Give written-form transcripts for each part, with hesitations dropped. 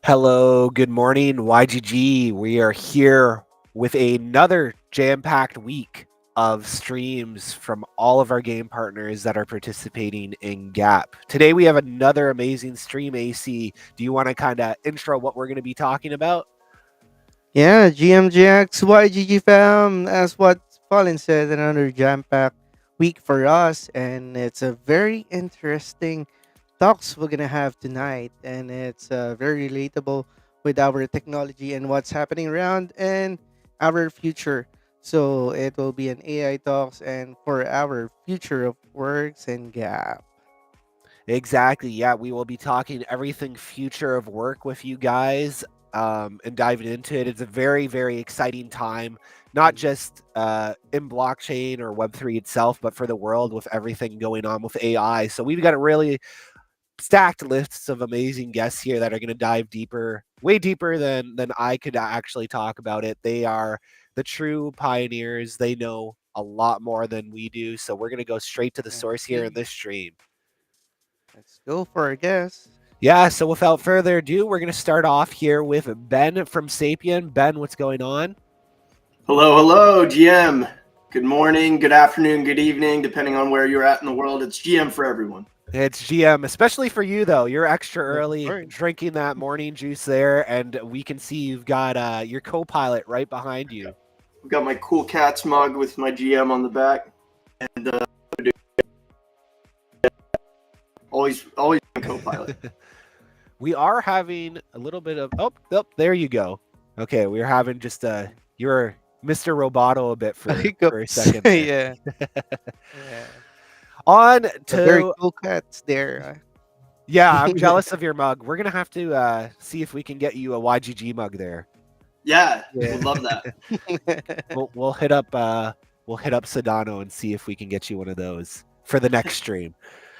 Hello, good morning, YGG. We are here with another jam packed week of streams from all of our game partners that are participating in GAP. Today, we have another amazing stream, AC. Do you want to kind of intro what we're going to be talking about? Yeah, GMGX, YGG fam, as what Colin said, another jam-packed week for us, and it's a very interesting talks we're gonna have tonight, and it's very relatable with our technology and what's happening around and our future. So it will be an AI talks and for our future of works and gap. Exactly. Yeah, we will be talking everything future of work with you guys and diving into it. It's a very, very exciting time, not just in blockchain or Web3 itself, but for the world with everything going on with AI. So we've got a really stacked lists of amazing guests here that are going to dive deeper, way deeper than I could actually talk about it. They are the true pioneers. They know a lot more than we do. So we're going to go straight to the source here in Okay, this stream. let's go for a guess. Yeah, so without further ado, we're going to start off here with Ben from Sapien. Ben, what's going on? Hello, hello, GM. Good morning, good afternoon, good evening, depending on where you're at in the world. It's GM for everyone. It's GM, especially for you though. You're extra Of early course. drinking that morning juice there, and we can see you've got your co-pilot right behind you. I've got my cool cats mug with my GM on the back, and always co-pilot. We are having a little bit of there you go. Okay, we're having just you're Mr. Roboto a bit for a Hiccups. second there. Yeah, yeah. On A very to cool cats there. yeah, I'm jealous of your mug. We're gonna have to see if we can get you a YGG mug there. Yeah, Yeah. would love that. We'll we'll hit up Sedano and see if we can get you one of those for the next stream.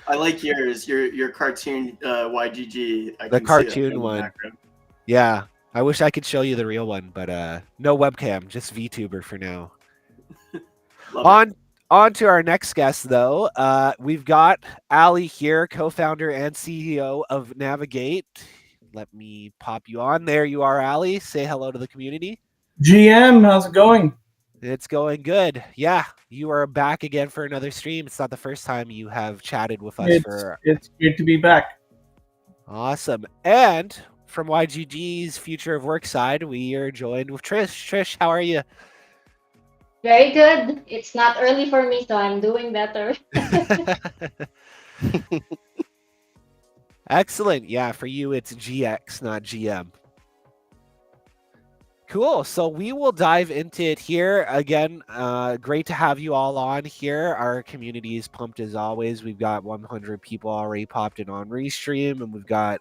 I like yours, your cartoon YGG. I The can see it cartoon in the one. background. Yeah. I wish I could show you the real one, but no webcam, just VTuber for now. Love it. On to our next guest though. We've got Ali here, co-founder and CEO of Navigate. Let me pop you on. There you are, Ali. Say hello to the community. GM, how's it going? It's going good. Yeah, you are back again for another stream. It's not the first time you have chatted with us It's for it's great to be back. awesome. And from YGG's Future of Work side, we are joined with Trish. Trish, how are you? Very good. It's not early for me, so I'm doing better. Excellent. Yeah, for you it's GX, not GM. Cool. So we will dive into it here again. Great to have you all on here. Our community is pumped as always. We've got 100 people already popped in on Restream, and we've got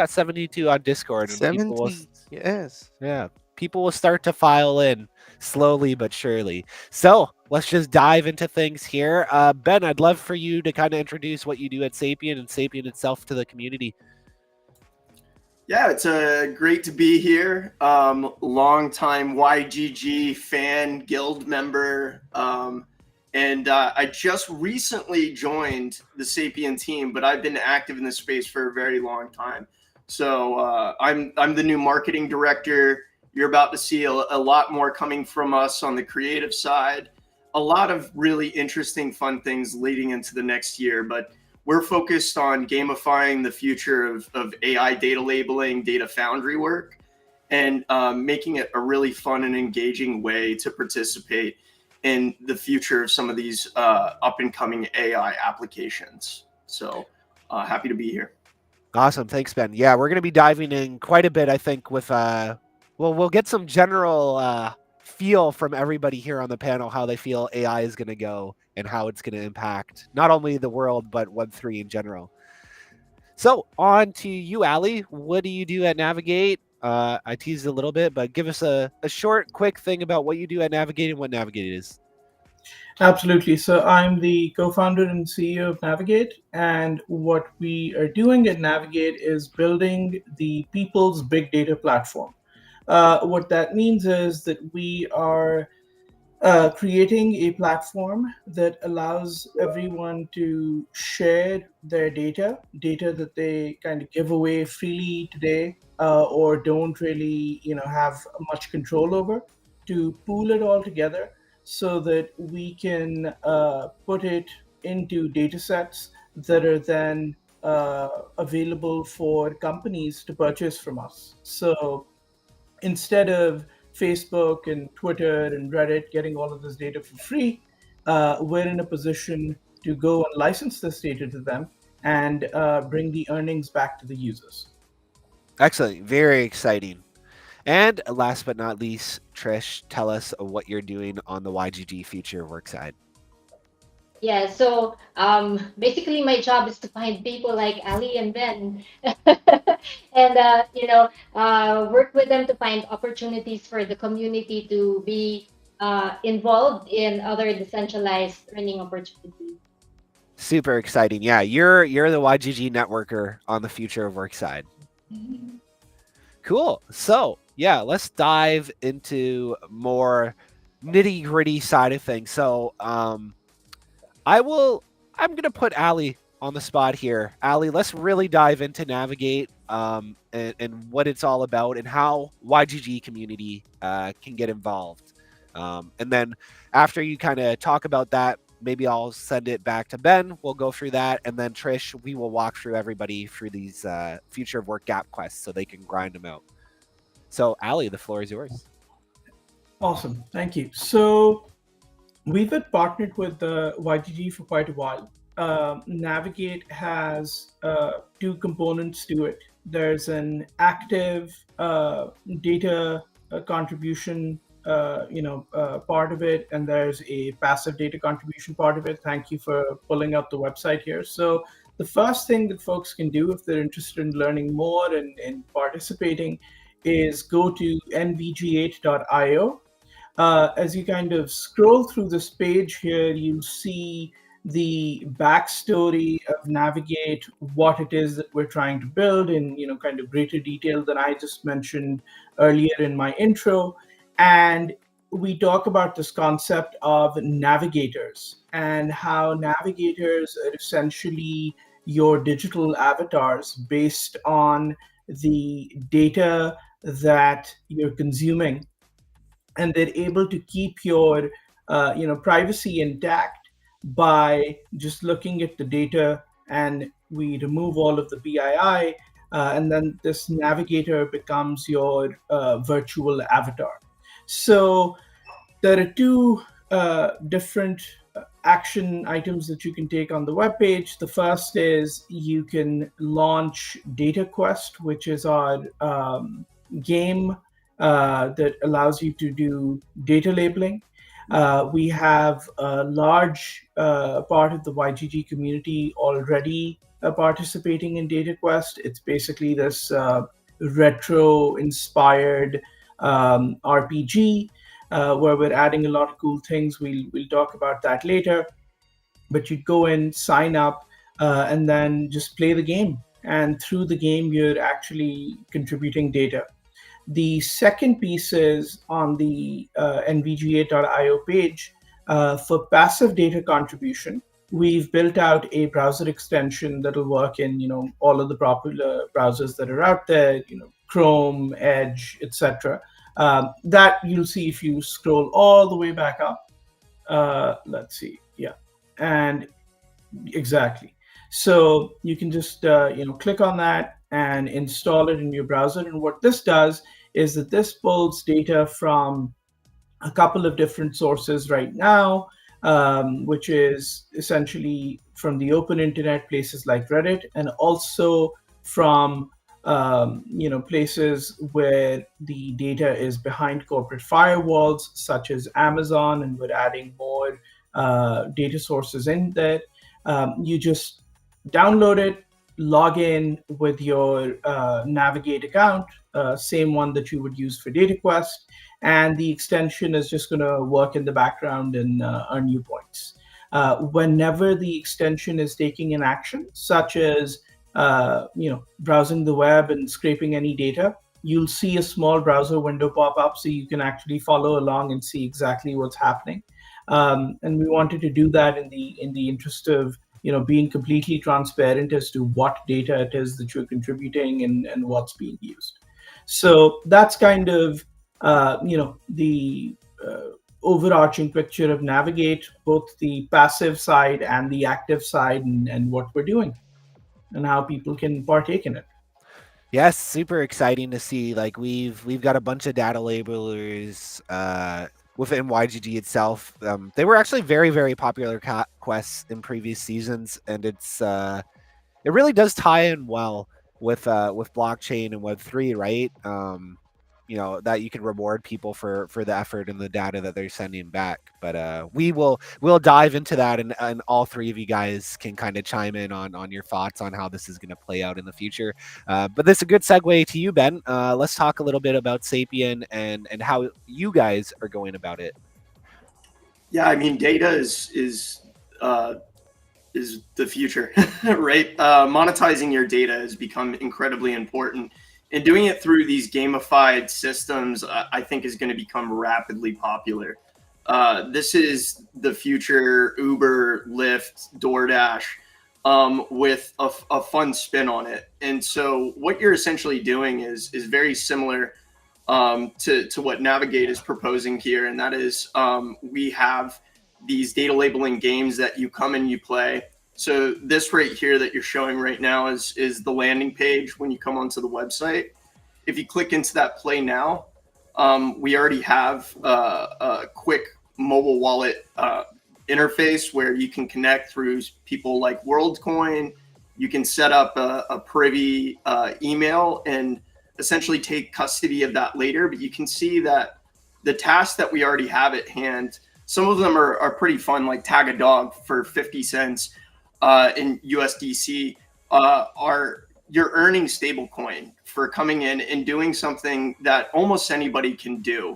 72 on Discord, and people will 70, yes. yeah people will start to file in slowly but surely. So let's just dive into things here. Ben, I'd love for you to kind of introduce what you do at Sapien and Sapien itself to the community. Yeah, it's great to be here. Longtime YGG fan, guild member, and I just recently joined the Sapien team, but I've been active in this space for a very long time. So I'm the new marketing director. You're about to see a lot more coming from us on the creative side. A lot of really interesting, fun things leading into the next year, but we're focused on gamifying the future of AI data labeling, data foundry work, and making it a really fun and engaging way to participate in the future of some of these up and coming AI applications. So happy to be here. Awesome. Thanks, Ben. Yeah, we're going to be diving in quite a bit, I think, with we'll get some general feel from everybody here on the panel how they feel AI is going to go and how it's going to impact not only the world but Web3 in general. So on to you, Ali. What do you do at Navigate? I teased a little bit, but give us a short, quick thing about what you do at Navigate and what Navigate is. Absolutely. So I'm the co-founder and CEO of Navigate, and what we are doing at Navigate is building the people's big data platform. What that means is that we are creating a platform that allows everyone to share their data that they kind of give away freely today or don't really have much control over, to pool it all together so that we can put it into data sets that are then available for companies to purchase from us. So instead of Facebook and Twitter and Reddit getting all of this data for free, we're in a position to go and license this data to them and bring the earnings back to the users. Excellent. Very exciting. And last but not least, Trish, tell us what you're doing on the YGG Future Work side. Yeah, so basically my job is to find people like Ali and Ben and work with them to find opportunities for the community to be involved in other decentralized learning opportunities. Super exciting. Yeah, you're the YGG networker on the Future of Work side. Cool. So, yeah, let's dive into more nitty gritty side of things. So, I'm going to put Ali on the spot here. Ali, let's really dive into Navigate and what it's all about and how YGG community can get involved. And then after you kind of talk about that, maybe I'll send it back to Ben. We'll go through that. And then Trish, we will walk through everybody through these Future of Work gap quests so they can grind them out. So, Ali, the floor is yours. Awesome, thank you. So we've been partnered with the YGG for quite a while. Navigate has two components to it. There's an active data contribution, part of it, and there's a passive data contribution part of it. Thank you for pulling up the website here. So the first thing that folks can do if they're interested in learning more and participating is go to nvg8.io. As you kind of scroll through this page here, you see the backstory of Navigate, what it is that we're trying to build in kind of greater detail than I just mentioned earlier in my intro. And we talk about this concept of navigators and how navigators are essentially your digital avatars based on the data that you're consuming, and they're able to keep your privacy intact by just looking at the data, and we remove all of the PII, and then this navigator becomes your virtual avatar. So there are two different action items that you can take on the web page. The first is you can launch Data Quest, which is our game that allows you to do data labeling. We have a large part of the YGG community already participating in Data Quest. It's basically this retro inspired RPG where we're adding a lot of cool things. We'll talk about that later. But you go in, sign up, and then just play the game. And through the game, you're actually contributing data. The second piece is on the nvga.io page for passive data contribution. We've built out a browser extension that'll work in all of the popular browsers that are out there, Chrome, Edge, etc. That you'll see if you scroll all the way back up. Let's see, yeah, and exactly. So you can just click on that and install it in your browser. And what this does is that this pulls data from a couple of different sources right now, which is essentially from the open internet, places like Reddit, and also from places where the data is behind corporate firewalls, such as Amazon, and we're adding more data sources in there. You just download it, log in with your Navigate account, same one that you would use for DataQuest, and the extension is just going to work in the background and earn you points. Whenever the extension is taking an action, such as browsing the web and scraping any data, you'll see a small browser window pop up so you can actually follow along and see exactly what's happening. And we wanted to do that in the interest of being completely transparent as to what data it is that you're contributing and what's being used. So that's kind of the overarching picture of Navigate, both the passive side and the active side, and what we're doing and how people can partake in it. Yes, super exciting to see. Like we've got a bunch of data labelers within YGG itself. They were actually very very popular quests in previous seasons, and it really does tie in well with blockchain and Web3, right? That you can reward people for the effort and the data that they're sending back. But we'll dive into that, and all three of you guys can kind of chime in on your thoughts on how this is going to play out in the future. But this is a good segue to you, Ben. Let's talk a little bit about Sapien and how you guys are going about it. Yeah, I mean, data uh, is the future, right? Monetizing your data has become incredibly important, and doing it through these gamified systems, I think, is going to become rapidly popular. This is the future Uber, Lyft, DoorDash, with a fun spin on it. And so, what you're essentially doing is very similar to what Navigate is proposing here, and that is we have these data labeling games that you come and you play. So this right here that you're showing right now is the landing page when you come onto the website. If you click into that play now, we already have a quick mobile wallet interface where you can connect through people like WorldCoin. You can set up a privy email and essentially take custody of that later. But you can see that the tasks that we already have at hand, some of them are pretty fun, like tag a dog for 50 cents in USDC, are you're earning stablecoin for coming in and doing something that almost anybody can do.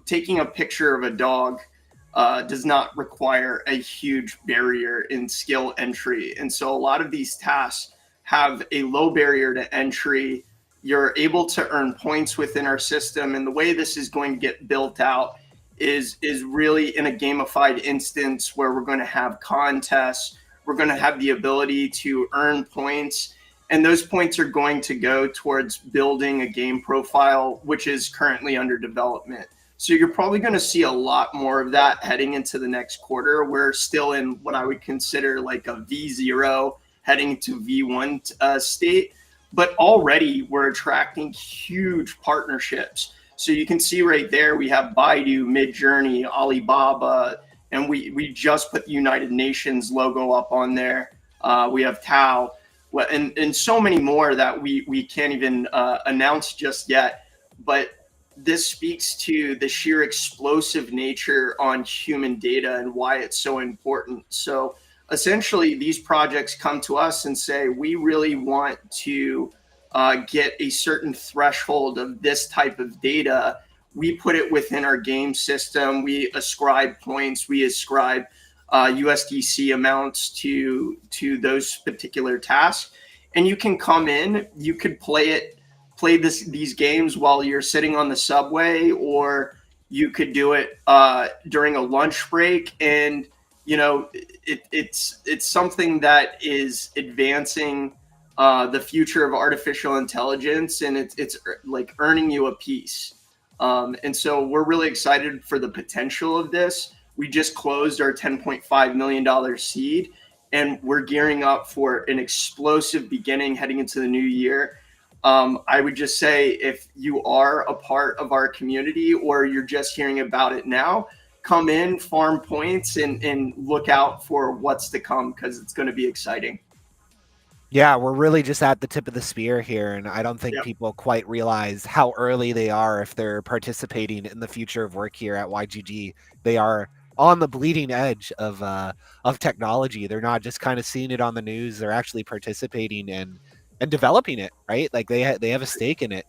Taking a picture of a dog does not require a huge barrier in skill entry. And so a lot of these tasks have a low barrier to entry. You're able to earn points within our system. And the way this is going to get built out is really in a gamified instance where we're going to have contests. We're going to have the ability to earn points. And those points are going to go towards building a game profile, which is currently under development. So you're probably going to see a lot more of that heading into the next quarter. We're still in what I would consider like a V0 heading to V1 state, but already we're attracting huge partnerships. So you can see right there, we have Baidu, Midjourney, Alibaba, and we just put the United Nations logo up on there. We have Tao, and so many more that we can't even announce just yet. But this speaks to the sheer explosive nature on human data and why it's so important. So essentially, these projects come to us and say, we really want to get a certain threshold of this type of data. We put it within our game system. We ascribe points. We ascribe USDC amounts to those particular tasks, and you can come in. You could play these games while you're sitting on the subway, or you could do it during a lunch break. And it's something that is advancing the future of artificial intelligence, and it's like earning you a piece. And so we're really excited for the potential of this. We just closed our $10.5 million seed, and we're gearing up for an explosive beginning heading into the new year. I would just say, if you are a part of our community or you're just hearing about it now, come in, farm points, and look out for what's to come, because it's going to be exciting. Yeah, we're really just at the tip of the spear here, and I don't think Yep. people quite realize how early they are if they're participating in the future of work here at YGG. They are on the bleeding edge of technology. They're not just kind of seeing it on the news; they're actually participating and developing it. Right? Like they have a stake in it.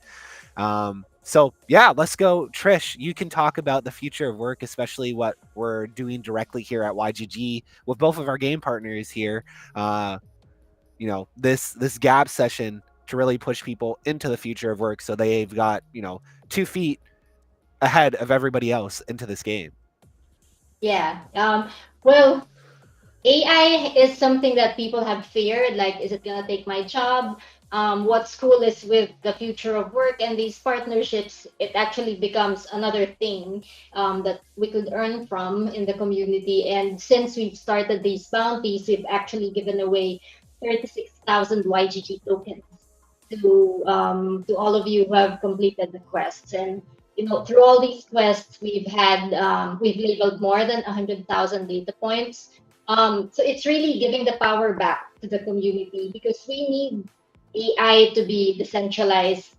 So yeah, let's go, Trish. You can talk about the future of work, especially what we're doing directly here at YGG with both of our game partners here. This gap session to really push people into the future of work, so they've got 2 feet ahead of everybody else into this game. Yeah. Well, AI is something that people have feared. Like, is it gonna take my job? what's cool is with the future of work and these partnerships, it actually becomes another thing that we could earn from in the community. And since we've started these bounties, we've actually given away 36,000 YGG tokens to all of you who have completed the quests. And through all these quests, we've labeled more than 100,000 data points. So it's really giving the power back to the community because we need AI to be decentralized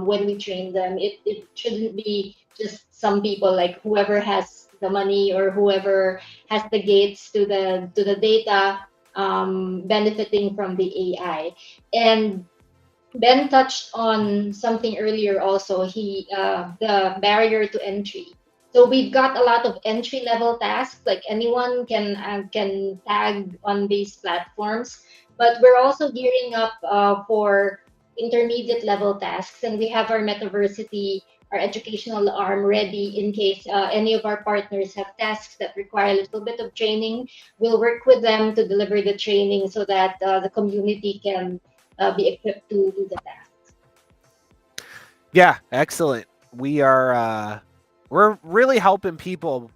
when we train them. It shouldn't be just some people, like whoever has the money or whoever has the gates to the data benefiting from the AI. And Ben touched on something earlier also. The barrier to entry. So we've got a lot of entry level tasks, like anyone can tag on these platforms, but we're also gearing up for intermediate level tasks, and we have our Metaversity, our educational arm ready in case any of our partners have tasks that require a little bit of training. We'll work with them to deliver the training so that the community can be equipped to do the task. Yeah, excellent. We're really helping people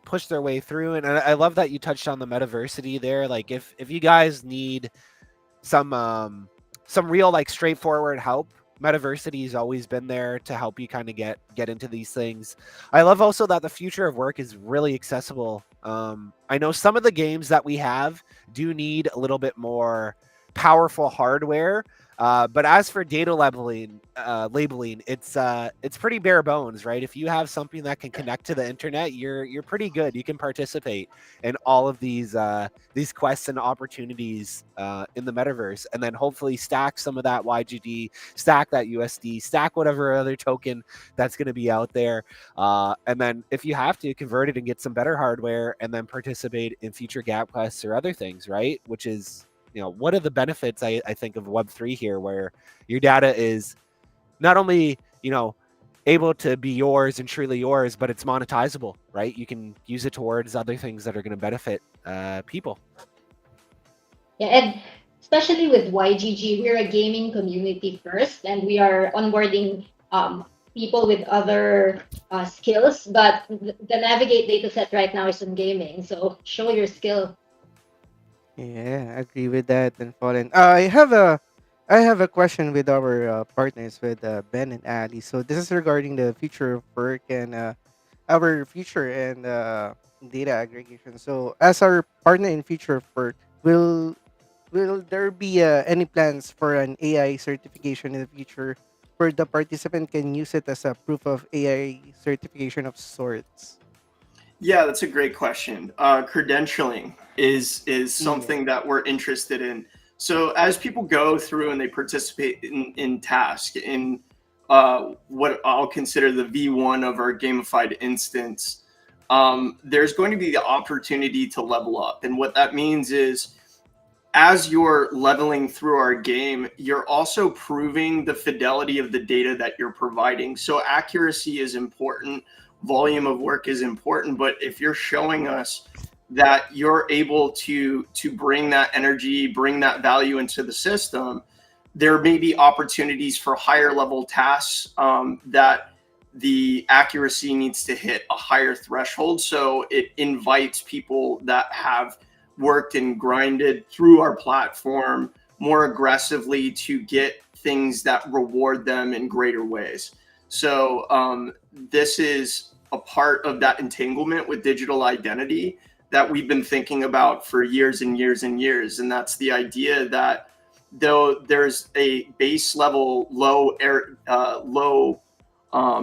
push their way through, and I love that you touched on the metaversity there. Like if you guys need some real like straightforward help, metaversity has always been there to help you kind of get into these things. I love also that the future of work is really accessible. I know some of the games that we have do need a little bit more powerful hardware, but as for data labeling, it's pretty bare bones, right? If you have something that can connect to the internet, you're pretty good. You can participate in all of these quests and opportunities in the metaverse, and then hopefully stack some of that YGD, stack that USD, stack whatever other token that's going to be out there, and then if you have to, convert it and get some better hardware, and then participate in future gap quests or other things, right? Which is one of the benefits I think of Web3 here, where your data is not only able to be yours and truly yours, but it's monetizable, right? You can use it towards other things that are going to benefit people. Yeah, and especially with YGG, we're a gaming community first, and we are onboarding people with other skills. But the Navigate dataset right now is on gaming, so show your skill. Yeah, I agree with that. And Fallen. I have a question with our partners with Ben and Ali. So this is regarding the future of work and our future and data aggregation. So as our partner in future of work, will there be any plans for an AI certification in the future where the participant can use it as a proof of AI certification of sorts? Yeah, that's a great question. Credentialing is Yeah. something that we're interested in. So as people go through and they participate in task in what I'll consider the V1 of our gamified instance, there's going to be the opportunity to level up, and what that means is as you're leveling through our game, you're also proving the fidelity of the data that you're providing. So accuracy is important, volume of work is important, but if you're showing us that you're able to bring that energy, bring that value into the system, there may be opportunities for higher level tasks that the accuracy needs to hit a higher threshold. So it invites people that have worked and grinded through our platform more aggressively to get things that reward them in greater ways. So this is a part of that entanglement with digital identity that we've been thinking about for years and years and years. And that's the idea that though there's a base level low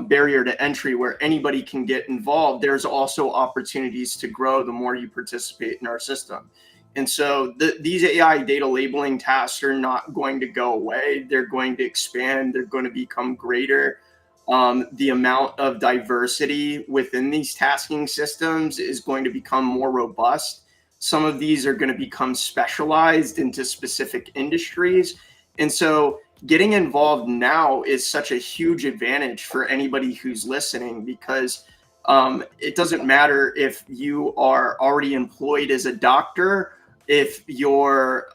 barrier to entry where anybody can get involved, there's also opportunities to grow the more you participate in our system. And so these AI data labeling tasks are not going to go away. They're going to expand. They're going to become greater. The amount of diversity within these tasking systems is going to become more robust. Some of these are going to become specialized into specific industries. And so getting involved now is such a huge advantage for anybody who's listening, because it doesn't matter if you are already employed as a doctor, if you're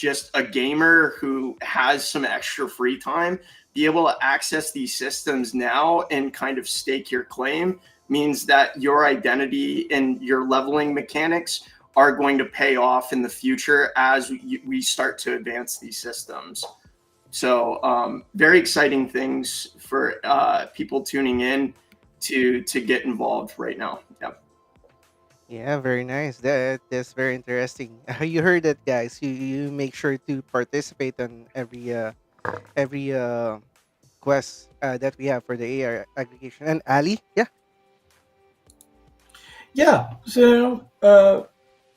just a gamer who has some extra free time, be able to access these systems now and kind of stake your claim means that your identity and your leveling mechanics are going to pay off in the future as we start to advance these systems. So very exciting things for people tuning in to get involved right now. Yep. Yeah, very nice. That's very interesting. You heard that, guys. You make sure to participate on every quest that we have for the AI aggregation. And Ali, yeah, Yeah. So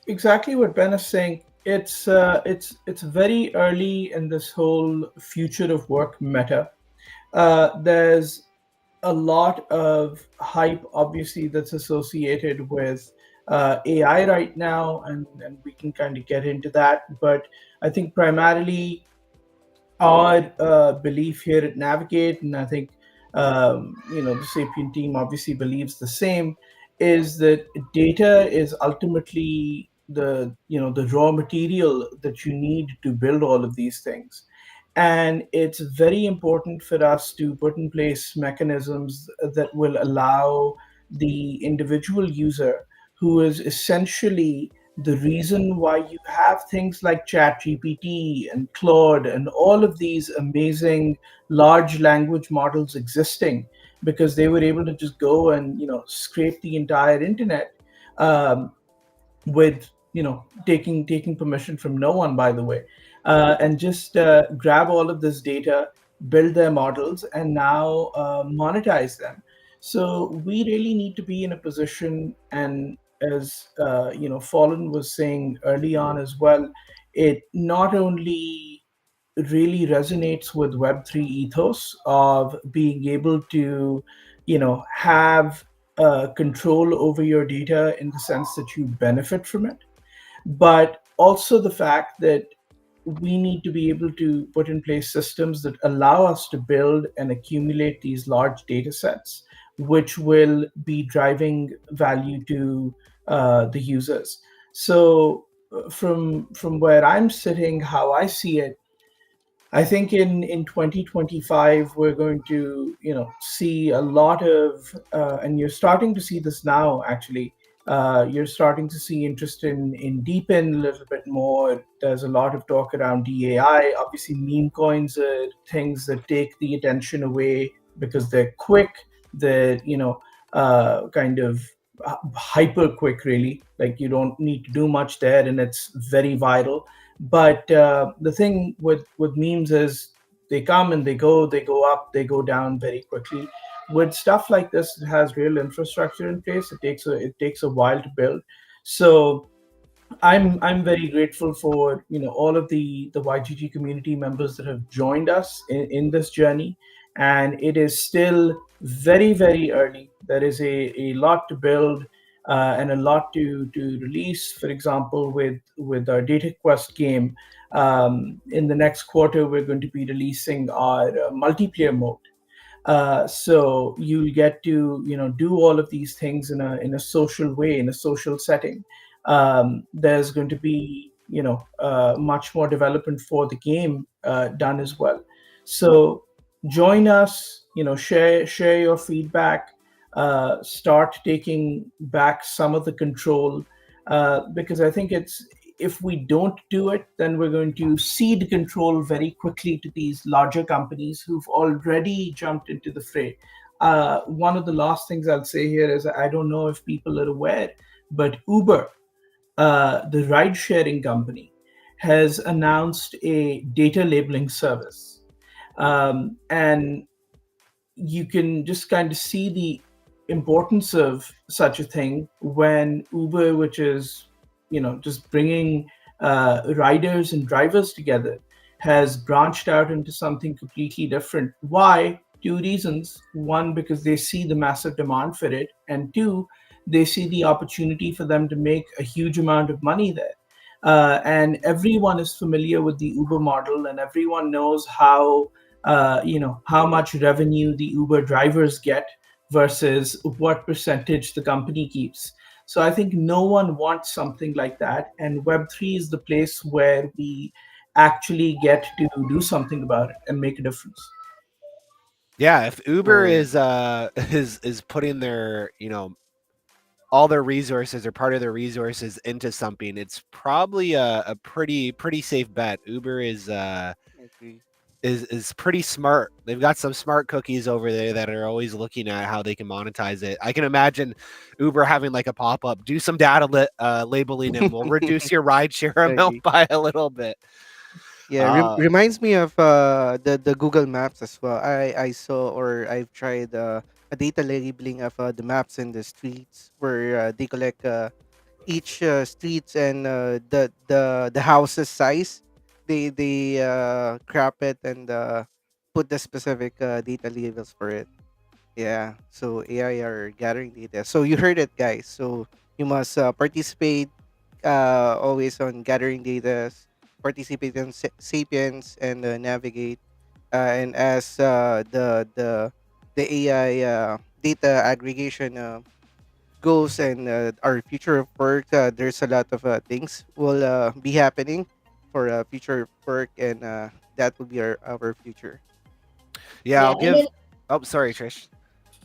exactly what Ben is saying. It's very early in this whole future of work meta. There's a lot of hype, obviously, that's associated with AI right now, and we can kind of get into that. But I think primarily our belief here at Navigate, and I think the Sapien team obviously believes the same, is that data is ultimately the raw material that you need to build all of these things. And it's very important for us to put in place mechanisms that will allow the individual user, who is essentially the reason why you have things like ChatGPT and Claude and all of these amazing large language models existing, because they were able to just go and scrape the entire internet, um, with taking permission from no one, by the way, and just grab all of this data, build their models, and now monetize them. So we really need to be in a position, and as Fallen was saying early on as well, it not only really resonates with Web3 ethos of being able to have control over your data in the sense that you benefit from it, but also the fact that we need to be able to put in place systems that allow us to build and accumulate these large data sets, which will be driving value to the users. So from where I'm sitting, how I see it, I think in 2025 we're going to see a lot of and you're starting to see this now actually. You're starting to see interest in deepen a little bit more. There's a lot of talk around DAI. Obviously, meme coins are things that take the attention away because they're quick. They're kind of hyper quick, really. Like you don't need to do much there, and it's very viral. But the thing with memes is they come and they go up, they go down very quickly. With stuff like this, it has real infrastructure in place. It takes a while to build. So I'm very grateful for all of the YGG community members that have joined us in this journey, and it is still very early. There is a lot to build and a lot to release. For example, with our Data Quest game, in the next quarter we're going to be releasing our multiplayer mode, so you'll get to do all of these things in a social way, in a social setting. There's going to be much more development for the game done as well. So join us, share your feedback, start taking back some of the control, because I think it's if we don't do it, then we're going to cede control very quickly to these larger companies who've already jumped into the fray. One of the last things I'll say here is I don't know if people are aware, but Uber, the ride sharing company, has announced a data labeling service. And you can just kind of see the importance of such a thing when Uber, which is just bringing riders and drivers together, has branched out into something completely different. Why? Two reasons. One, because they see the massive demand for it, and two, they see the opportunity for them to make a huge amount of money there. And everyone is familiar with the Uber model, and everyone knows how much revenue the Uber drivers get versus what percentage the company keeps. So I think no one wants something like that, and Web3 is the place where we actually get to do something about it and make a difference. Yeah, if Uber Right. is is putting their, all their resources or part of their resources into something, it's probably a pretty safe bet. Uber Agree. is pretty smart. They've got some smart cookies over there that are always looking at how they can monetize it. I can imagine Uber having like a pop up, do some data labeling, and we'll reduce your rideshare amount Agree. by a little bit. Yeah, Uh, reminds me of the Google Maps as well. I saw or I've tried a data labeling of the maps in the streets where they collect each streets and the houses size. They crop it and put the specific data labels for it. Yeah, so AI are gathering data. So you heard it, guys. So you must participate always on gathering data, participate in Sapiens and navigate. And as the AI data aggregation goes and our future of work, there's a lot of things will be happening for future of work, and that will be our future. yeah, I'll Yeah, and give. then Oh, sorry, Trish.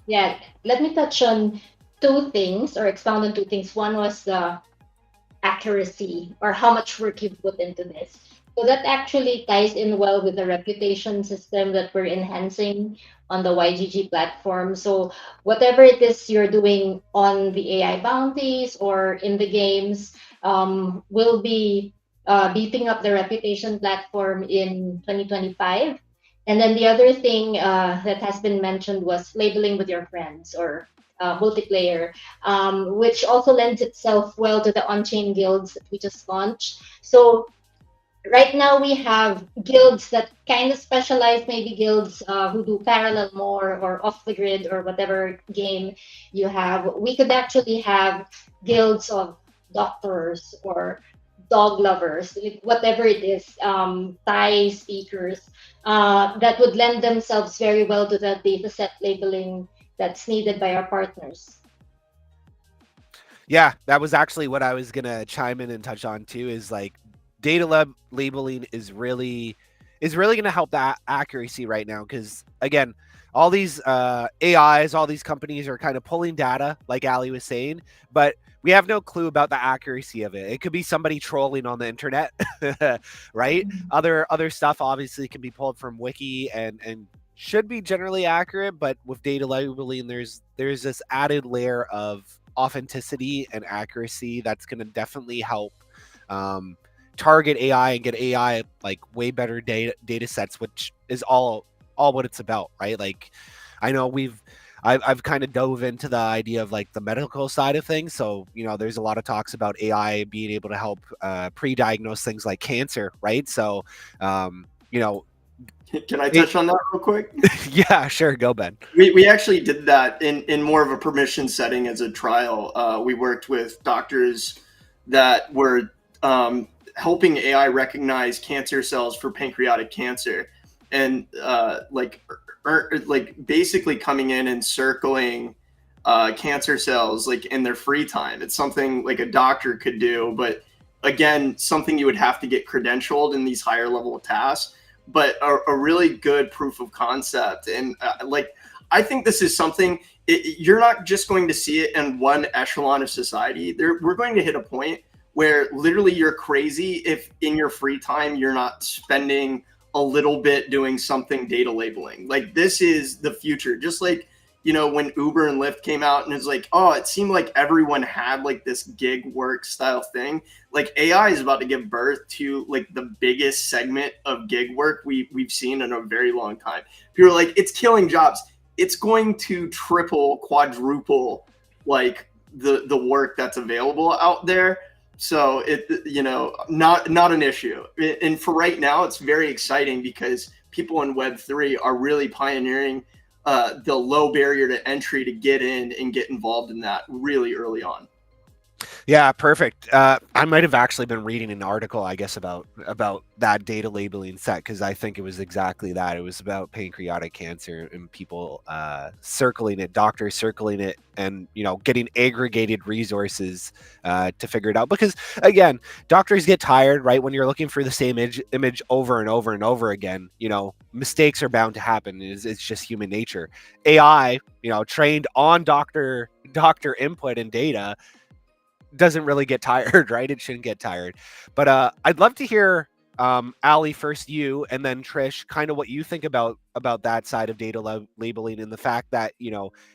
yeah, let me touch on two things or expound on two things. One was the accuracy or how much work you put into this. So that actually ties in well with the reputation system that we're enhancing on the YGG platform. So whatever it is you're doing on the AI bounties or in the games, will be beefing up the reputation platform in 2025. And then the other thing that has been mentioned was labeling with your friends or multiplayer, which also lends itself well to the on-chain guilds that we just launched. So right now we have guilds that kind of specialize, maybe guilds who do parallel more or off the grid or whatever game you have. We could actually have guilds of doctors or dog lovers, like whatever it is, Thai speakers, that would lend themselves very well to the data set labeling that's needed by our partners. Yeah, that was actually what I was gonna chime in and touch on too. Is like labeling is really gonna help that accuracy right now because again, all these AIs, all these companies are kind of pulling data, like Ali was saying, but we have no clue about the accuracy of it. It could be somebody trolling on the internet, right? Mhm. Other stuff obviously can be pulled from wiki and should be generally accurate, but with data labeling, there's this added layer of authenticity and accuracy that's going to definitely help um, target AI and get AI like way better data sets, which is all what it's about, right? Like, I know I've kind of dove into the idea of like the medical side of things. So, there's a lot of talks about AI being able to help pre-diagnose things like cancer, right? So, um, you know, Can I it, touch on that real quick? yeah, sure, go Ben. We actually did that in more of a permission setting as a trial. We worked with doctors that were helping AI recognize cancer cells for pancreatic cancer, and like basically coming in and circling cancer cells like in their free time. It's something like a doctor could do, but again, something you would have to get credentialed in these higher level tasks. But a really good proof of concept, and like I think this is something you're not just going to see it in one echelon of society. We're going to hit a point where literally you're crazy if in your free time you're not spending a little bit doing something data labeling. Like this is the future. Just like when Uber and Lyft came out and it's like, oh, it seemed like everyone had like this gig work style thing. Like AI is about to give birth to like the biggest segment of gig work we've seen in a very long time. People are like, it's killing jobs. It's going to triple, quadruple like the work that's available out there. So not an issue. And for right now, it's very exciting because people in Web3 are really pioneering the low barrier to entry to get in and get involved in that really early on. Yeah, perfect. I might have actually been reading an article, I guess, about that data labeling set because I think it was exactly that. It was about pancreatic cancer and people circling it, doctors circling it, and getting aggregated resources to figure it out. Because again, doctors get tired, right? When you're looking for the same image over and over and over again, mistakes are bound to happen. It's just human nature. AI, trained on doctor input and data doesn't really get tired, right? It shouldn't get tired. But I'd love to hear Ali first, you, and then Trish, kind of what you think about that side of data labeling and the fact that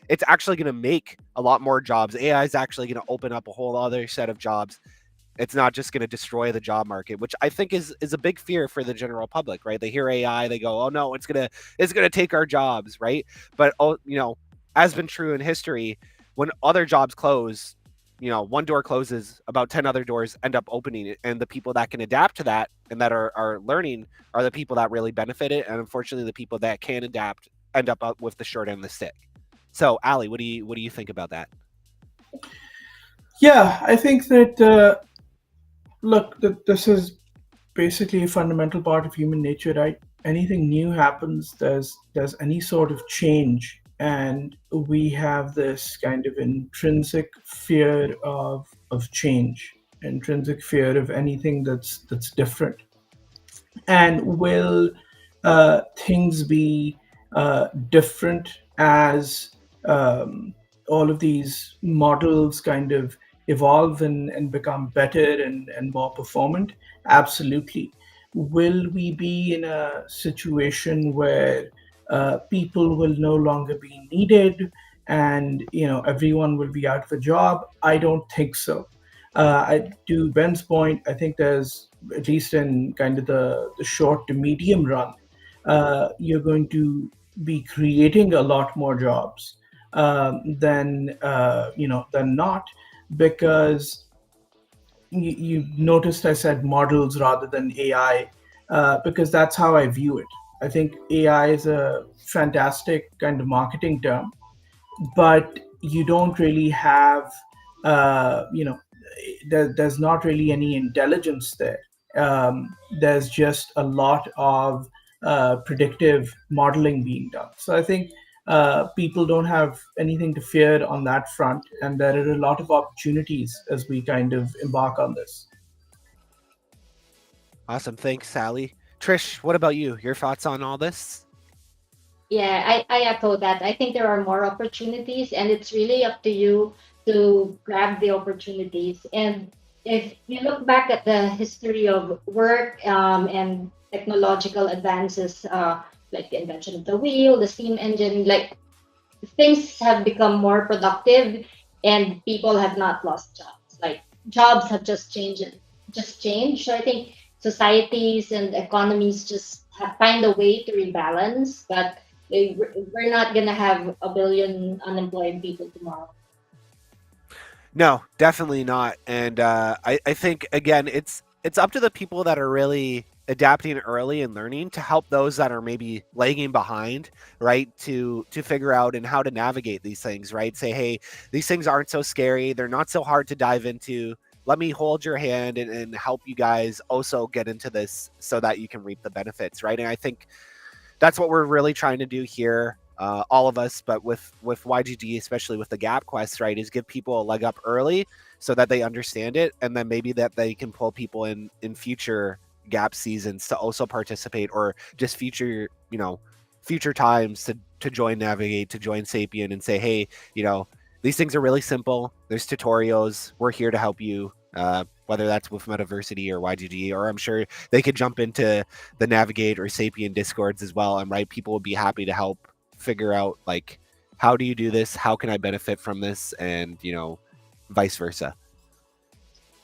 it's actually going to make a lot more jobs. AI is actually going to open up a whole other set of jobs. It's not just going to destroy the job market, which I think is a big fear for the general public, right? They hear AI, they go, "Oh no, it's gonna take our jobs," right? But as been true in history, when other jobs close, one door closes, about 10 other doors end up opening, and the people that can adapt to that and that are learning are the people that really benefit it, and unfortunately, the people that can adapt end up with the short end of the stick. So, Ali, what do you think about that? Yeah, I think that look, this is basically a fundamental part of human nature, right? Anything new happens, there's any sort of change, and we have this kind of intrinsic fear of change, intrinsic fear of anything that's different. And will things be different as um, all of these models kind of evolve and become better and more performant? Absolutely. Will we be in a situation where people will no longer be needed and everyone will be out of a job? I don't think so. To Ben's point, I think there's, at least in kind of the short to medium run, you're going to be creating a lot more jobs than not, because you noticed I said models rather than AI, because that's how I view it. I think AI is a fantastic kind of marketing term, but you don't really have, there's not really any intelligence there. There's just a lot of predictive modeling being done. So I think people don't have anything to fear on that front, and there are a lot of opportunities as we kind of embark on this. Awesome, thanks, Sally. Trish, what about you? Your thoughts on all this? Yeah, I echo that. I think there are more opportunities, and it's really up to you to grab the opportunities. And if you look back at the history of work and technological advances, like the invention of the wheel, the steam engine, like things have become more productive, and people have not lost jobs. Like jobs have just changed. So I think societies and economies just find a way to rebalance, but we're not gonna have a billion unemployed people tomorrow. No, definitely not. And I think again, it's up to the people that are really adapting early and learning to help those that are maybe lagging behind, right? To figure out and how to navigate these things, right? Say, hey, these things aren't so scary. They're not so hard to dive into. Let me hold your hand and help you guys also get into this so that you can reap the benefits, right? And I think that's what we're really trying to do here, all of us, but with YGG, especially with the gap quest, right, is give people a leg up early so that they understand it, and then maybe that they can pull people in future gap seasons to also participate, or just future times to join Navigate, to join Sapien, and say, hey, these things are really simple. There's tutorials. We're here to help you. Whether that's with Metaversity or YGG, or I'm sure they could jump into the Navigate or Sapien discords as well. And right, people would be happy to help figure out like, how do you do this? How can I benefit from this? And vice versa.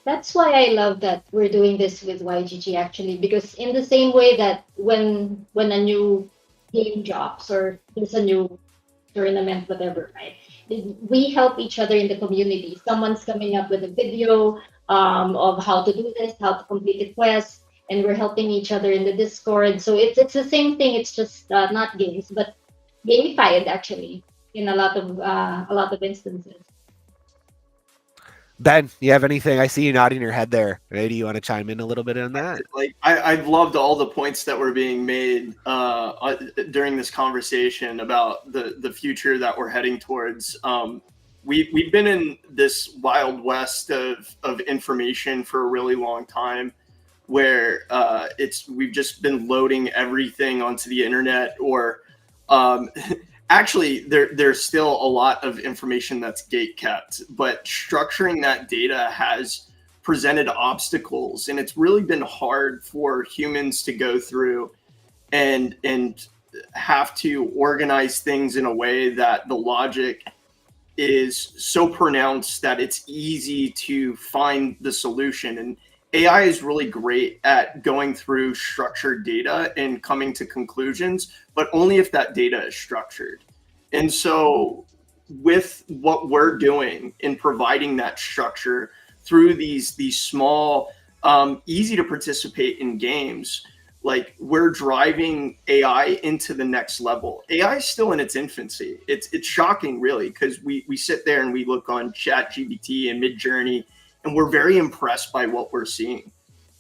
That's why I love that we're doing this with YGG actually, because in the same way that when a new game drops or there's a new tournament, whatever, right? We help each other in the community. Someone's coming up with a video of how to do this, how to complete the quest, and we're helping each other in the Discord. So it's the same thing. It's just not games, but gamified actually in a lot of instances. Ben, you have anything? I see you nodding your head there. Maybe you want to chime in a little bit on that? Like I've loved all the points that were being made during this conversation about the future that we're heading towards. We've been in this wild west of information for a really long time, where we've just been loading everything onto the internet, or um, actually there's still a lot of information that's gate kept, but structuring that data has presented obstacles, and it's really been hard for humans to go through and have to organize things in a way that the logic is so pronounced that it's easy to find the solution. And AI is really great at going through structured data and coming to conclusions, but only if that data is structured. And so, with what we're doing in providing that structure through these small, easy to participate in games, like we're driving AI into the next level. AI is still in its infancy. It's shocking, really, because we sit there and we look on Chat GPT and Midjourney, and we're very impressed by what we're seeing.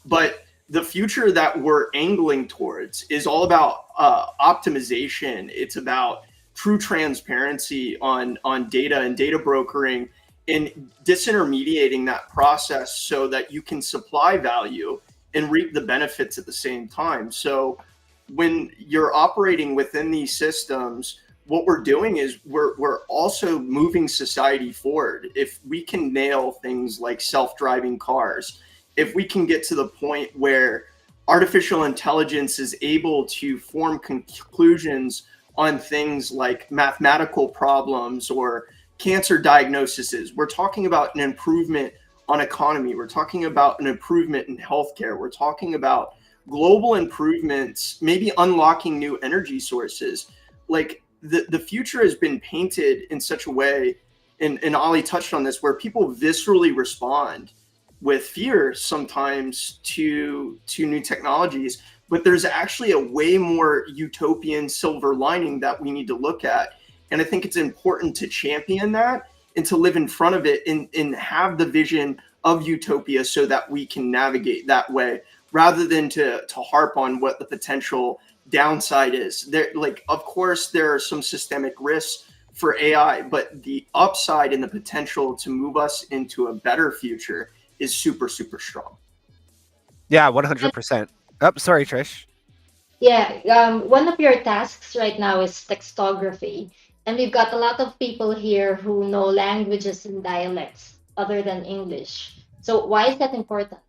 But the future that we're angling towards is all about optimization. It's about true transparency on data and data brokering, and disintermediating that process so that you can supply value and reap the benefits at the same time. So when you're operating within these systems, what we're doing is we're also moving society forward. If we can nail things like self-driving cars, if we can get to the point where artificial intelligence is able to form conclusions on things like mathematical problems or cancer diagnoses, we're talking about an improvement on economy. We're talking about an improvement in healthcare. We're talking about global improvements, maybe unlocking new energy sources. Like the future has been painted in such a way, and Ali touched on this, where people viscerally respond with fear sometimes to new technologies. But there's actually a way more utopian silver lining that we need to look at. And I think it's important to champion that and to live in front of it, and have the vision of utopia so that we can navigate that way, rather than to harp on what the potential downside is. There, like, of course there are some systemic risks for AI, but the upside and the potential to move us into a better future is super, super strong. Yeah, 100%. Oh, sorry, Trish. Yeah, one of your tasks right now is textography. And we've got a lot of people here who know languages and dialects other than English. So why is that important?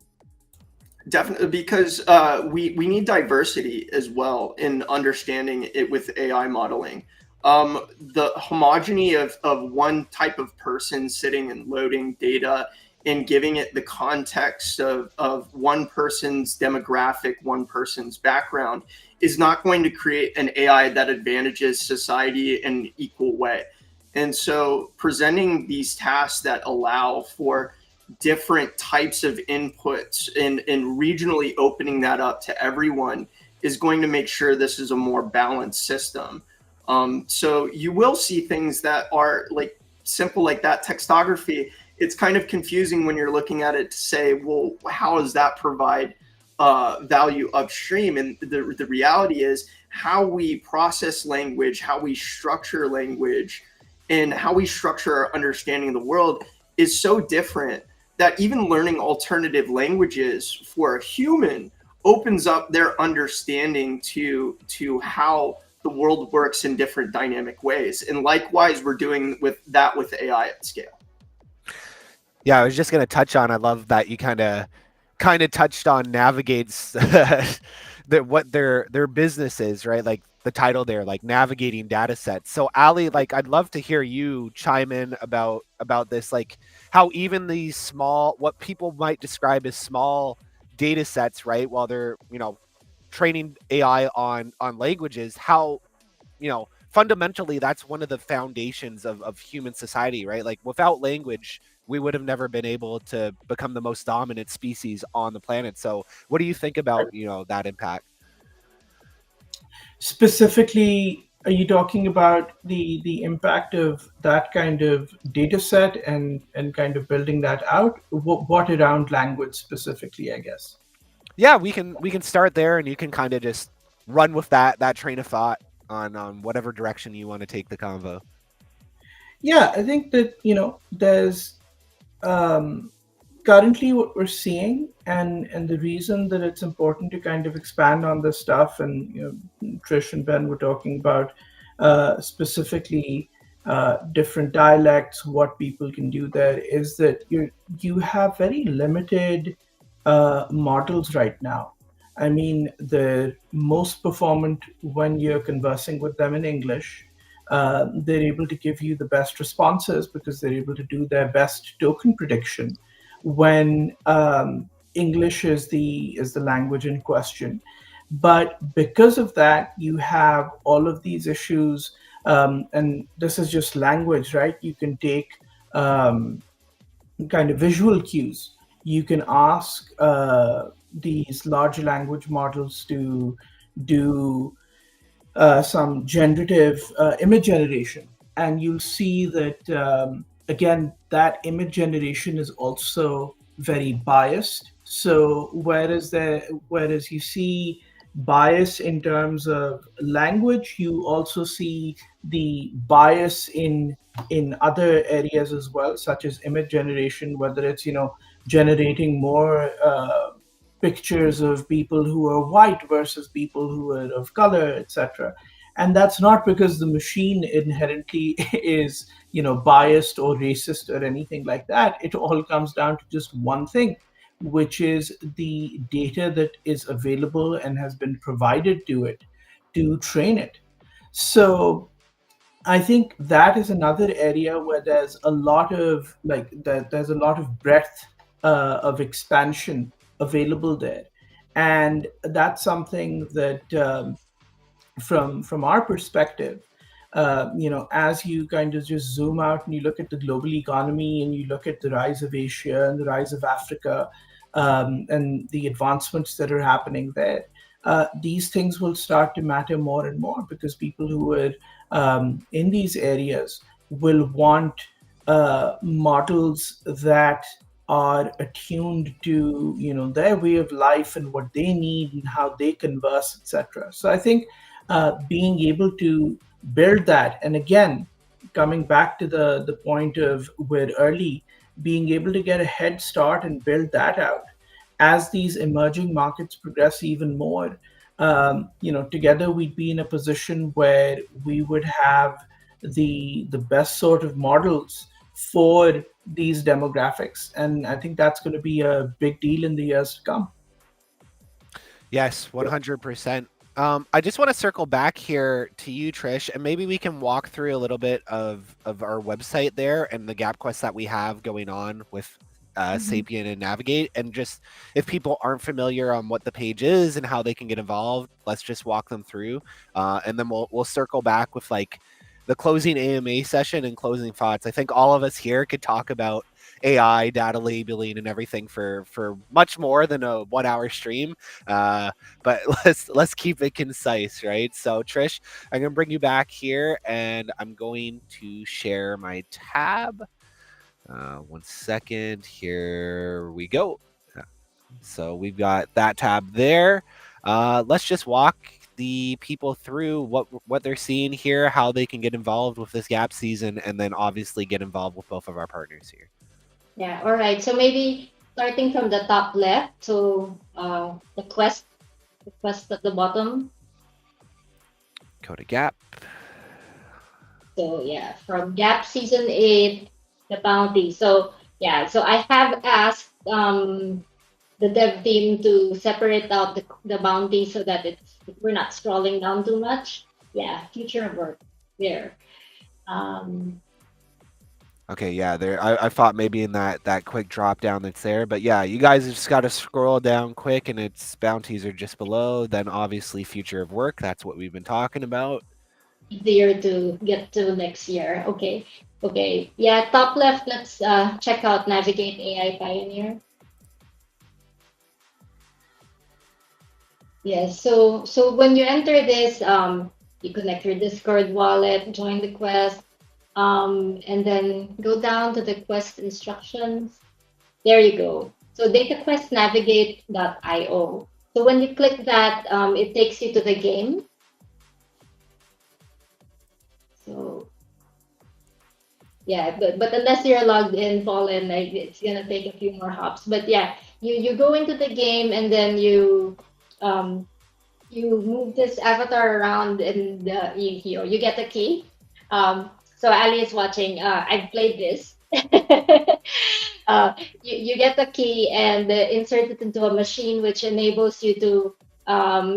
Definitely, because we need diversity as well in understanding it with AI modeling. The homogeny of one type of person sitting and loading data and giving it the context of one person's demographic, one person's background, is not going to create an AI that advantages society in an equal way. And so, presenting these tasks that allow for different types of inputs, and regionally opening that up to everyone, is going to make sure this is a more balanced system. So you will see things that are like simple, like that textography. It's kind of confusing when you're looking at it to say, well, how does that provide value upstream? And the reality is, how we process language, how we structure language, and how we structure our understanding of the world is so different that even learning alternative languages for a human opens up their understanding to how the world works in different dynamic ways. And likewise, we're doing with that with AI at scale. Yeah, I was just gonna touch on. I love that you kind of touched on Navigate's that what their business is, right? Like the title there, like navigating data sets. So Ali, like I'd love to hear you chime in about this, like how even these small, what people might describe as small data sets, right? While they're, training AI on languages, how, fundamentally that's one of the foundations of human society, right? Like without language, we would have never been able to become the most dominant species on the planet. So what do you think about, that impact? Specifically, Are you talking about the impact of that kind of data set and kind of building that out? What around language specifically, I guess? Yeah, we can start there, and you can kind of just run with that train of thought on whatever direction you want to take the convo. Yeah, I think that, there's um, currently what we're seeing, and the reason that it's important to kind of expand on this stuff, and Trish and Ben were talking about specifically different dialects, what people can do there, is that you have very limited models right now. I mean, the most performant when you're conversing with them in English, they're able to give you the best responses because they're able to do their best token prediction when English is the language in question. But because of that, you have all of these issues, and this is just language, right? You can take um, kind of visual cues. You can ask these large language models to do some generative image generation, and you'll see that again that image generation is also very biased. So whereas you see bias in terms of language, you also see the bias in other areas as well, such as image generation, whether it's generating more pictures of people who are white versus people who are of color, etc. And that's not because the machine inherently is biased or racist or anything like that. It all comes down to just one thing, which is the data that is available and has been provided to it to train it. So I think that is another area where there's a lot of there's a lot of breadth of expansion available there, and that's something that from our perspective, as you kind of just zoom out and you look at the global economy and you look at the rise of Asia and the rise of Africa, and the advancements that are happening there, these things will start to matter more and more because people who are in these areas will want models that are attuned to their way of life and what they need and how they converse, etc. So I think being able to build that, and again coming back to the point of where early, being able to get a head start and build that out as these emerging markets progress even more, together we'd be in a position where we would have the best sort of models for these demographics, and I think that's going to be a big deal in the years to come. Yes, 100%. I just want to circle back here to you, Trish, and maybe we can walk through a little bit of our website there and the gap quest that we have going on with Mhm. Sapien and Navigate. And just if people aren't familiar on what the page is and how they can get involved, let's just walk them through, and then we'll circle back with like the closing AMA session and closing thoughts. I think all of us here could talk about AI, data labeling, and everything for much more than a 1 hour stream. But let's keep it concise, right? So Trish, I'm gonna bring you back here, and I'm going to share my tab. 1 second. Here we go. So we've got that tab there. Let's just walk the people through what they're seeing here, how they can get involved with this gap season, and then obviously get involved with both of our partners here. Yeah, all right. So maybe starting from the top left, so the quest at the bottom. Go to gap. So yeah, from Gap season 8, the bounty. So yeah, so I have asked the dev team to separate out the bounty so that we're not scrolling down too much. Yeah, future of work there. Um, Okay, yeah, there. I thought maybe in that quick drop down that's there, but yeah, you guys just got to scroll down quick, and its bounties are just below. Then obviously future of work. That's what we've been talking about. easier to get to next year. Okay. Okay. Yeah, top left, let's check out Navigate AI Pioneer. Yeah, so when you enter this, You connect your Discord wallet, join the quest, and then go down to the quest instructions. There you go. So dataquestnavigate.io. So when you click that, it takes you to the game. So yeah, but unless you're logged in, Fallen, like it's gonna take a few more hops. But yeah, you go into the game and then um you move this avatar around and you get a key. So Ali is watching. I've played this. You get the key and insert it into a machine, which enables you to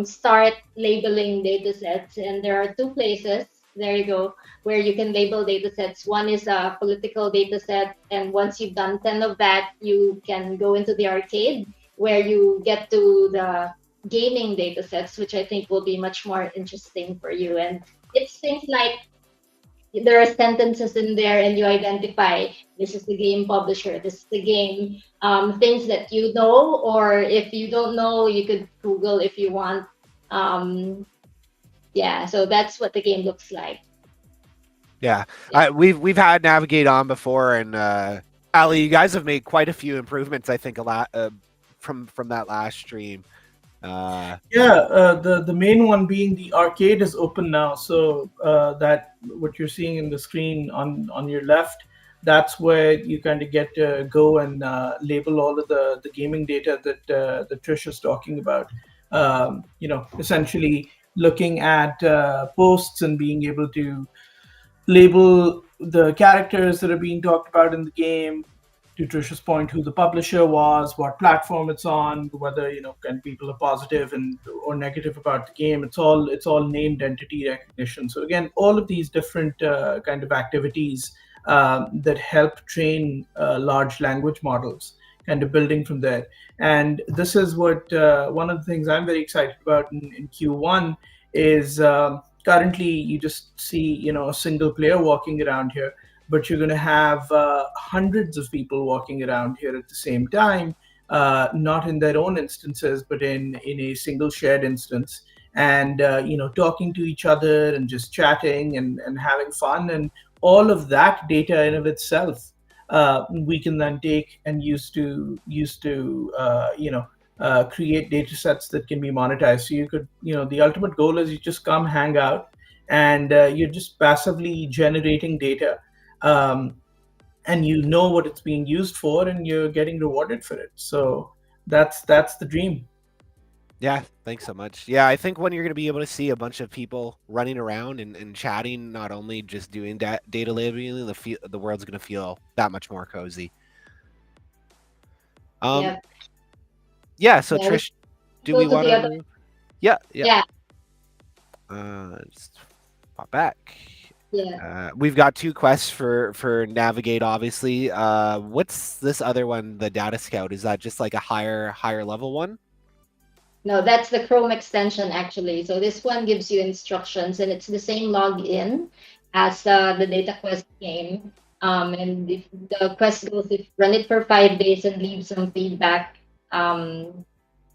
start labeling data sets. And there are two places. There you go, where you can label data sets. One is a political data set, and once you've done 10 of that, you can go into the arcade where you get to the gaming data sets, which I think will be much more interesting for you. And it's things like there are sentences in there, and you identify this is the game publisher, this is the game, things that you know, or if you don't know, you could Google if you want. Um, yeah, so that's what the game looks like. Yeah, Yeah. we've had Navigate on before, and Ali, you guys have made quite a few improvements. I think a lot from that last stream. Yeah, the main one being the arcade is open now. So that what you're seeing in the screen on your left, that's where you kind of get to go and label all of the gaming data that Trish is talking about. Essentially looking at posts and being able to label the characters that are being talked about in the game, to Trisha's point, who the publisher was, what platform it's on, whether kind of people are positive and or negative about the game. It's all named entity recognition. So again, all of these different kind of activities that help train large language models, kind of building from there. And this is what one of the things I'm very excited about in Q1 is. Currently, you just see a single player walking around here, but you're going to have hundreds of people walking around here at the same time, not in their own instances, but in a single shared instance, and talking to each other and just chatting and having fun, and all of that data in of itself, we can then take and use to create data sets that can be monetized. So you could, the ultimate goal is you just come hang out and you're just passively generating data, um, and you know what it's being used for, and you're getting rewarded for it. So that's the dream. Yeah, thanks so much. Yeah, I think when you're going to be able to see a bunch of people running around and chatting, not only just doing data labeling, the world's going to feel that much more cozy. Yeah. Yeah. So Yeah. Trish, do Go we to want the to other. move? Yeah. Yeah. Yeah. Just pop back. Yeah. We've got two quests for Navigate, obviously. What's this other one, the Data Scout? Is that just like a higher level one? No, that's the Chrome extension actually. So this one gives you instructions, and it's the same login as the Data Quest game. And if the quest goes, if run it for 5 days and leave some feedback, then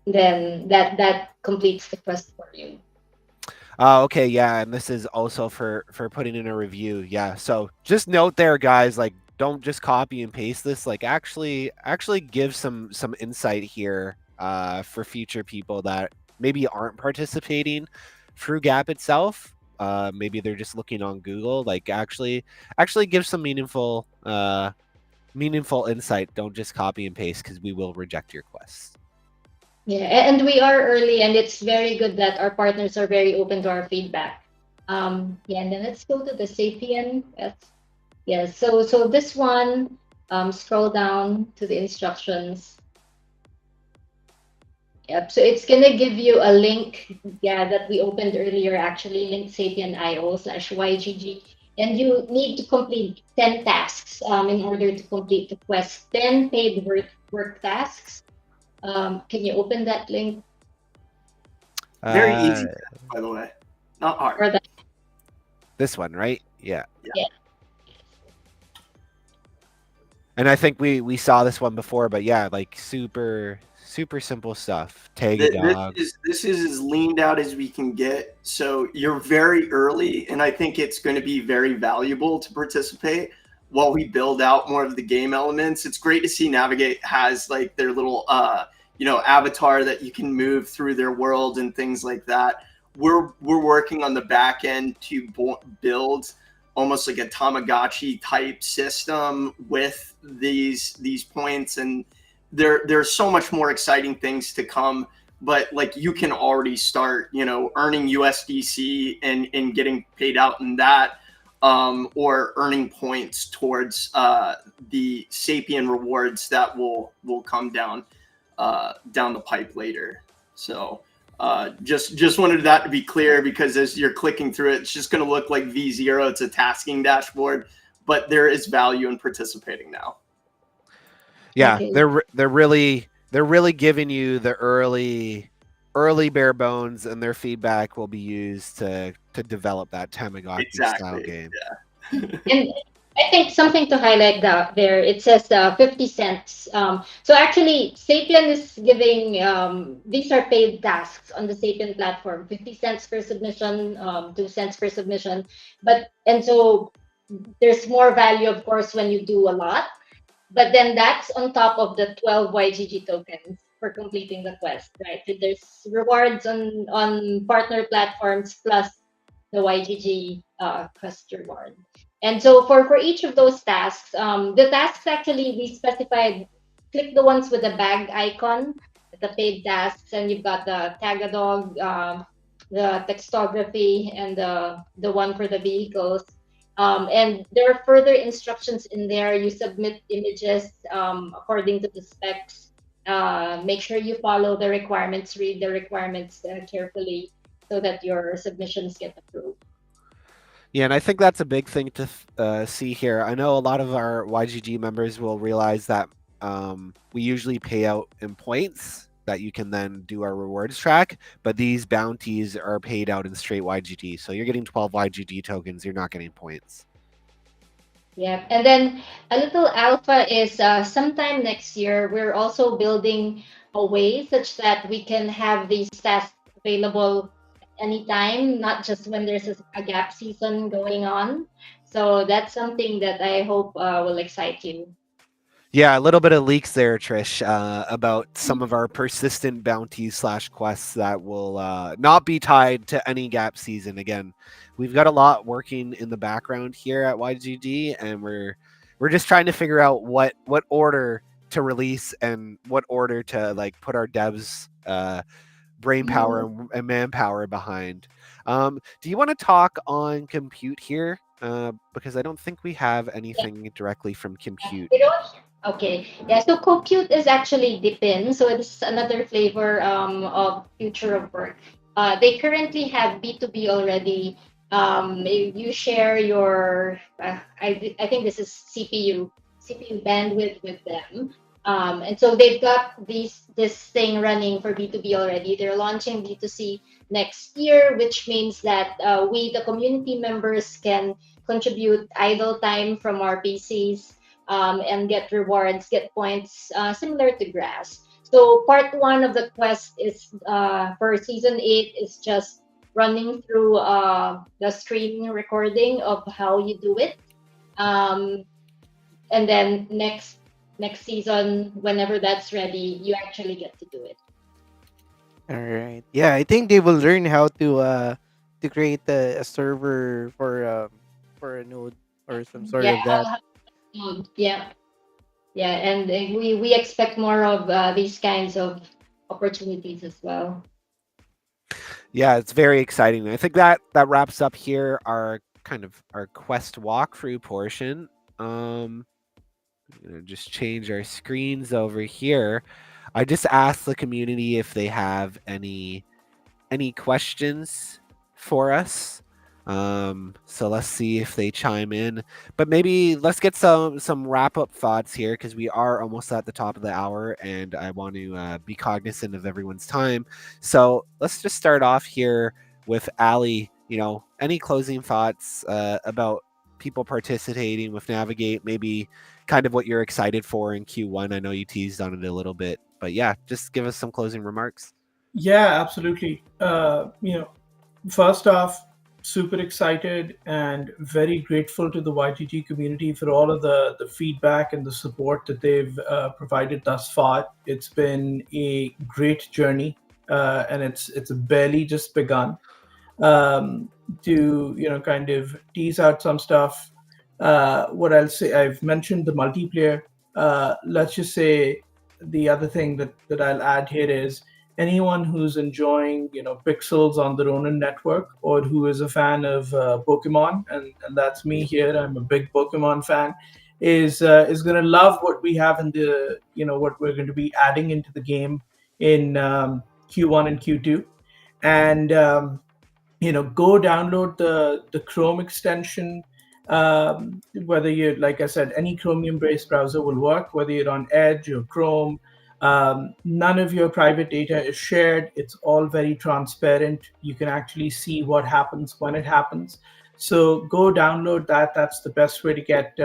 that completes the quest for you. Okay, yeah, and this is also for putting in a review. Yeah, so just note there, guys, like don't just copy and paste this. Like actually give some insight here for future people that maybe aren't participating through Gap itself. Maybe they're just looking on Google. Like actually give some meaningful insight. Don't just copy and paste because we will reject your quests. Yeah, and we are early, and it's very good that our partners are very open to our feedback. Yeah, and then let's go to the Sapien. Yeah, so this one, scroll down to the instructions. Yep, so it's gonna give you a link, yeah, that we opened earlier, actually, link sapien.io/YGG. And you need to complete 10 tasks in order to complete the quest, 10 paid work tasks. Can you open that link? Very easy, by the way. Not hard. Or that? This one, right? Yeah. Yeah. And I think we saw this one before, but yeah, like super Super simple stuff. Tag a This dog. is as leaned out as we can get. So you're very early, and I think it's going to be very valuable to participate while we build out more of the game elements. It's great to see Navigate has like their little avatar that you can move through their world and things like that. We're working on the back end to build almost like a Tamagotchi type system with these points, and there's so much more exciting things to come. But like you can already start earning USDC and getting paid out in that, or earning points towards the Sapien rewards that will come down the pipe later. So just wanted that to be clear, because as you're clicking through it, it's just going to look like V0. It's a tasking dashboard, but there is value in participating now. Yeah, Okay. they're really giving you the early bare bones, and their feedback will be used to develop that Tamagotchi style Exactly. game. Yeah. And I think something to highlight there, it says 50 cents. So actually, Sapien is giving, these are paid tasks on the Sapien platform, 50 cents per submission, 2 cents per submission. And so there's more value, of course, when you do a lot. But then that's on top of the 12 YGG tokens for completing the quest, right? So there's rewards on partner platforms plus the YGG quest reward. And so for each of those tasks, the tasks actually we specified, click the ones with the bag icon, the paid tasks, and you've got the Tagadog, the textography, and the one for the vehicles. And there are further instructions in there. You submit images according to the specs. Make sure you follow the requirements, read the requirements carefully so that your submissions get approved. Yeah, and I think that's a big thing to see here. I know a lot of our YGG members will realize that we usually pay out in points that you can then do our rewards track, but these bounties are paid out in straight YGG. So you're getting 12 YGG tokens, you're not getting points. Yeah, and then a little alpha is sometime next year. We're also building a way such that we can have these tasks available anytime, not just when there's a gap season going on. So that's something that I hope will excite you. Yeah, a little bit of leaks there, Trish, about some of our persistent bounties / quests that will not be tied to any gap season. Again, we've got a lot working in the background here at YGG, and we're just trying to figure out what order to release and what order to like put our devs brain power and manpower behind. Do you want to talk on compute here? Because I don't think we have anything directly from compute. We don't. Okay. Yeah. So compute is actually Dipin. So it's another flavor of future of work. They currently have B2B already. You share your. I think this is CPU bandwidth with them. And so they've got this thing running for B2B already. They're launching B2C next year, which means that we, the community members, can contribute idle time from our PCs and get rewards, get points similar to grass. So part one of the quest is for season 8 is just running through the screen recording of how you do it, and then next season, whenever that's ready, you actually get to do it. All right. Yeah, I think they will learn how to create a server for a node or some sort Yeah, of that. yeah, yeah, and we expect more of these kinds of opportunities as well. Yeah, it's very exciting. I think that wraps up here our kind of our quest walkthrough portion. I'm gonna just change our screens over here. I just asked the community if they have any questions for us. So let's see if they chime in. But maybe let's get some wrap up thoughts here, because we are almost at the top of the hour, and I want to be cognizant of everyone's time. So let's just start off here with Ali. Any closing thoughts about people participating with Navigate? Maybe kind of what you're excited for in Q1. I know you teased on it a little bit, but yeah, just give us some closing remarks. Yeah, absolutely. First off, super excited and very grateful to the YGG community for all of the feedback and the support that they've provided thus far. It's been a great journey, and it's barely just begun. To kind of tease out some stuff. What I'll say, I've mentioned the multiplayer. Let's just say the other thing that I'll add here is anyone who's enjoying pixels on the Ronin network or who is a fan of Pokemon, and that's me here. I'm a big Pokemon fan. Is gonna love what we have in the what we're going to be adding into the game in Q1 and Q2, and go download the Chrome extension. Whether you, like I said, any Chromium based browser will work, whether you're on Edge or Chrome. None of your private data is shared. It's all very transparent. You can actually see what happens when it happens. So go download that. That's the best way to get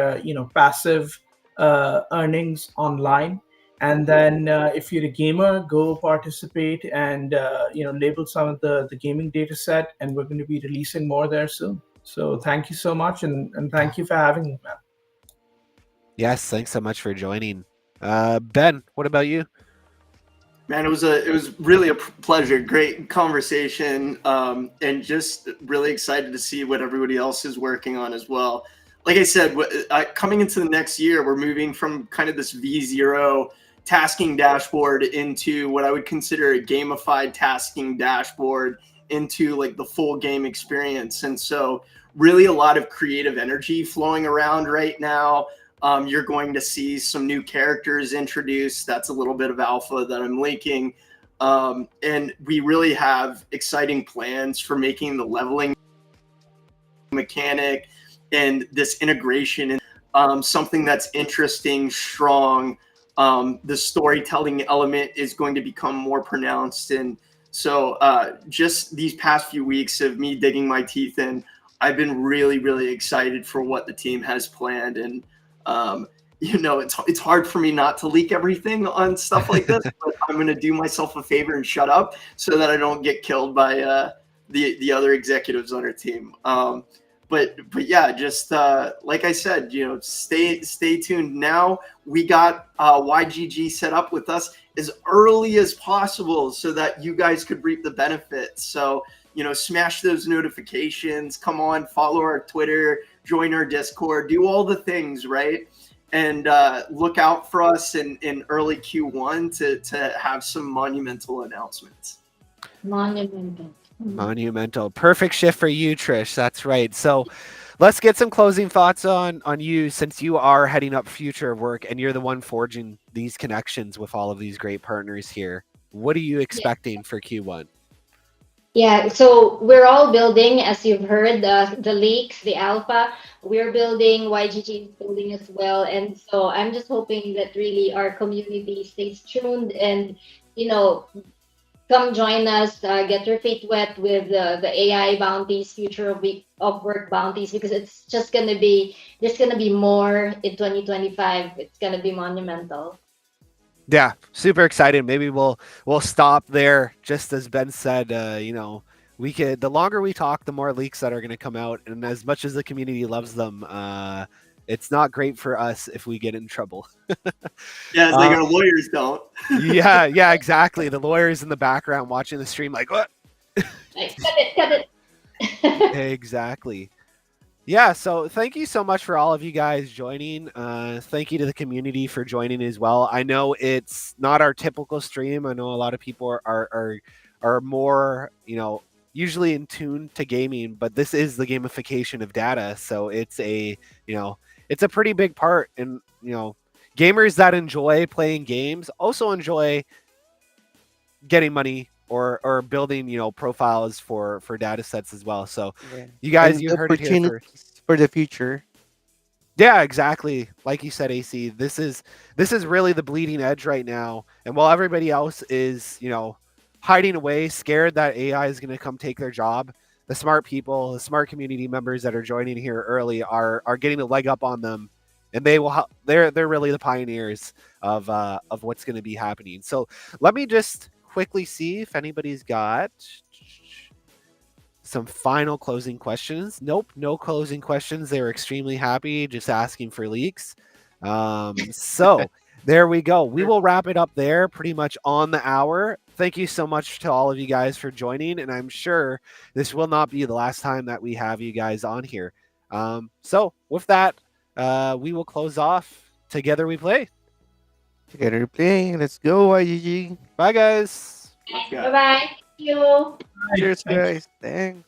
passive earnings online. And then if you're a gamer, go participate and label some of the gaming data set, and we're going to be releasing more there soon. So thank you so much, and thank you for having me, man. Yes, thanks so much for joining. Ben, what about you? Man, it was really a pleasure. Great conversation, and just really excited to see what everybody else is working on as well. Like I said, coming into the next year, we're moving from kind of this V0 tasking dashboard into what I would consider a gamified tasking dashboard into like the full game experience. And so really a lot of creative energy flowing around right now. You're going to see some new characters introduced. That's a little bit of alpha that I'm linking. And we really have exciting plans for making the leveling mechanic and this integration and something that's interesting, strong. The storytelling element is going to become more pronounced. And so just these past few weeks of me digging my teeth in, I've been really, really excited for what the team has planned. And, it's hard for me not to leak everything on stuff like this, but I'm going to do myself a favor and shut up so that I don't get killed by the other executives on our team. But yeah, just like I said, stay tuned. Now we got YGG set up with us as early as possible so that you guys could reap the benefits. So smash those notifications. Come on, follow our Twitter, join our Discord, do all the things, right? And look out for us in early Q1 to have some monumental announcements. Monumental. Perfect shift for you, Trish. That's right. So let's get some closing thoughts on you, since you are heading up future of work and you're the one forging these connections with all of these great partners here. What are you expecting for Q1? Yeah, so we're all building, as you've heard, the leaks, the alpha. We're building, YGG is building as well. And so I'm just hoping that really our community stays tuned and, come join us, get your feet wet with the AI bounties, future of week of work bounties, because it's just gonna be there's gonna be more in 2025. It's gonna be monumental. Yeah, super excited. Maybe we'll stop there. Just as Ben said, we could, the longer we talk, the more leaks that are going to come out. And as much as the community loves them, it's not great for us if we get in trouble. Yeah, it's like our lawyers don't. yeah, exactly. The lawyers in the background watching the stream, like, what? Like, cut it. Exactly. Yeah, so thank you so much for all of you guys joining. Thank you to the community for joining as well. I know it's not our typical stream. I know a lot of people are more, usually in tune to gaming, but this is the gamification of data. So it's it's a pretty big part. And, gamers that enjoy playing games also enjoy getting money or building profiles for data sets as well. So you guys, you heard it here first. For the future. Yeah, exactly. Like you said, AC, this is really the bleeding edge right now. And while everybody else is hiding away, scared that AI is going to come take their job, the smart people, the smart community members that are joining here early are getting a leg up on them and they're really the pioneers of what's going to be happening. So let me just quickly see if anybody's got some final closing questions. Nope, no closing questions. They were extremely happy, just asking for leaks. So there we go. We will wrap it up there, pretty much on the hour. Thank you so much to all of you guys for joining, and I'm sure this will not be the last time that we have you guys on here. So with that, we will close off. Together we play. Together playing. Let's go, YGG. Bye, guys. Yeah. Bye bye. Thank you. Right, Cheers, thank you. guys. Thanks.